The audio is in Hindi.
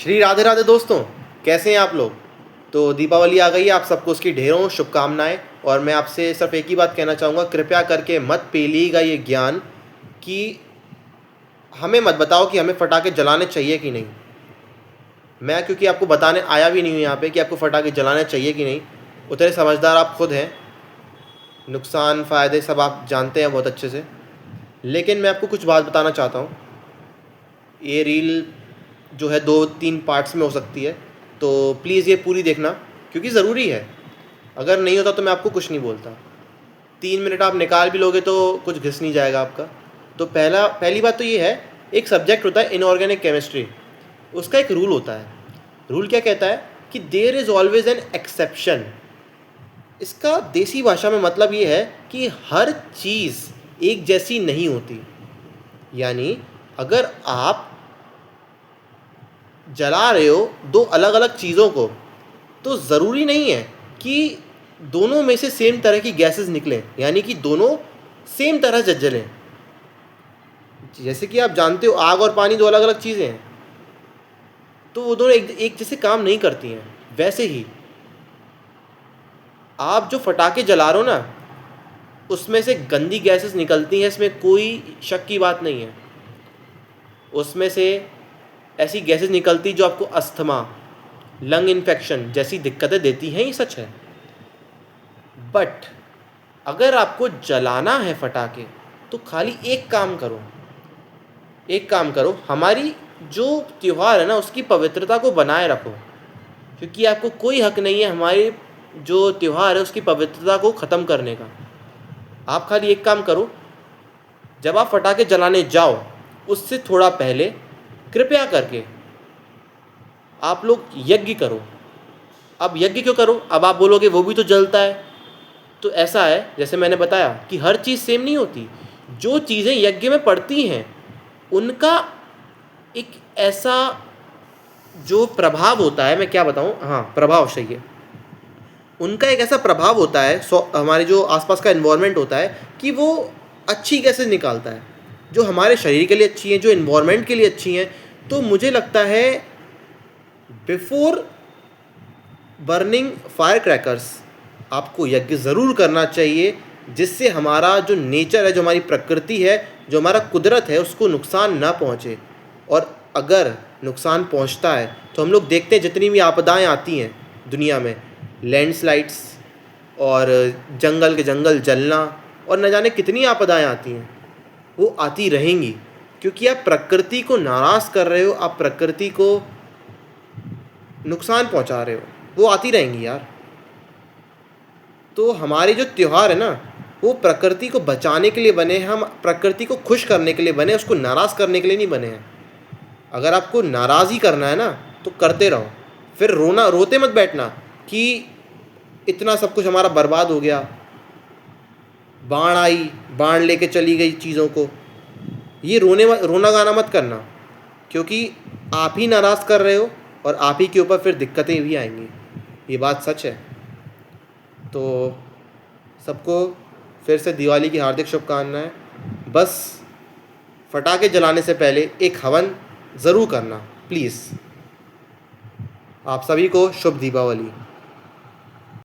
श्री राधे राधे दोस्तों, कैसे हैं आप लोग। तो दीपावली आ गई है, आप सबको उसकी ढेरों शुभकामनाएं। और मैं आपसे सिर्फ एक ही बात कहना चाहूँगा, कृपया करके मत पेलिएगा ये ज्ञान कि हमें मत बताओ कि हमें पटाखे जलाने चाहिए कि नहीं। मैं क्योंकि आपको बताने आया भी नहीं हूँ यहाँ पे कि आपको पटाखे जलाने चाहिए कि नहीं। उतने समझदार आप खुद हैं, नुकसान फ़ायदे सब आप जानते हैं बहुत अच्छे से। लेकिन मैं आपको कुछ बात बताना चाहता हूँ। ये रील जो है 2-3 पार्ट्स में हो सकती है, तो प्लीज़ ये पूरी देखना क्योंकि ज़रूरी है। अगर नहीं होता तो मैं आपको कुछ नहीं बोलता। 3 मिनट आप निकाल भी लोगे तो कुछ घिस नहीं जाएगा आपका। तो पहली बात तो ये है, एक सब्जेक्ट होता है इनऑर्गेनिक केमिस्ट्री, उसका एक रूल होता है। रूल क्या कहता है कि there is always an exception. इसका देसी भाषा में मतलब ये है कि हर चीज़ एक जैसी नहीं होती। यानी अगर आप जला रहे हो दो अलग अलग चीज़ों को, तो ज़रूरी नहीं है कि दोनों में से सेम तरह की गैसेस निकलें, यानी कि दोनों सेम तरह से जलें। जैसे कि आप जानते हो आग और पानी दो अलग अलग चीज़ें हैं, तो वो दोनों एक जैसे काम नहीं करती हैं। वैसे ही आप जो फटाके जला रहे हो ना, उसमें से गंदी गैसेस निकलती हैं, इसमें कोई शक की बात नहीं है। उसमें से ऐसी गैसेस निकलती जो आपको अस्थमा, लंग इन्फेक्शन जैसी दिक्कतें देती हैं, ये सच है। बट अगर आपको जलाना है फटाके, तो खाली एक काम करो, हमारी जो त्यौहार है ना उसकी पवित्रता को बनाए रखो। क्योंकि आपको कोई हक नहीं है हमारे जो त्यौहार है उसकी पवित्रता को ख़त्म करने का। आप खाली एक काम करो, जब आप फटाके जलाने जाओ उससे थोड़ा पहले कृपया करके आप लोग यज्ञ करो। अब यज्ञ क्यों करो, अब आप बोलोगे वो भी तो जलता है। तो ऐसा है, जैसे मैंने बताया कि हर चीज़ सेम नहीं होती। जो चीज़ें यज्ञ में पड़ती हैं उनका एक ऐसा जो प्रभाव होता है, मैं क्या बताऊं, हाँ प्रभाव सही है। उनका एक ऐसा प्रभाव होता है हमारे जो आसपास का इन्वायरमेंट होता है कि वो अच्छी गैसेज निकालता है, जो हमारे शरीर के लिए अच्छी हैं, जो इन्वायरमेंट के लिए अच्छी हैं। तो मुझे लगता है बिफोर बर्निंग फायर क्रैकर्स आपको यज्ञ ज़रूर करना चाहिए, जिससे हमारा जो नेचर है, जो हमारी प्रकृति है, जो हमारा कुदरत है, उसको नुकसान ना पहुँचे। और अगर नुकसान पहुँचता है तो हम लोग देखते हैं जितनी भी आपदाएं आती हैं दुनिया में, लैंडस्लाइड्स और जंगल के जंगल जलना और न जाने कितनी आपदाएं आती हैं, वो आती रहेंगी। क्योंकि आप प्रकृति को नाराज़ कर रहे हो, आप प्रकृति को नुकसान पहुंचा रहे हो, वो आती रहेंगी यार। तो हमारे जो त्यौहार है ना, वो प्रकृति को बचाने के लिए बने हैं, हम प्रकृति को खुश करने के लिए बने, उसको नाराज़ करने के लिए नहीं बने हैं। अगर आपको नाराज़ ही करना है ना तो करते रहो, फिर रोते मत बैठना कि इतना सब कुछ हमारा बर्बाद हो गया, बाढ़ आई, बाढ़ लेके चली गई चीज़ों को। ये रोना गाना मत करना, क्योंकि आप ही नाराज़ कर रहे हो और आप ही के ऊपर फिर दिक्कतें भी आएंगी। ये बात सच है। तो सबको फिर से दिवाली की हार्दिक शुभकामनाएं। बस फटाके जलाने से पहले एक हवन ज़रूर करना प्लीज़। आप सभी को शुभ दीपावली।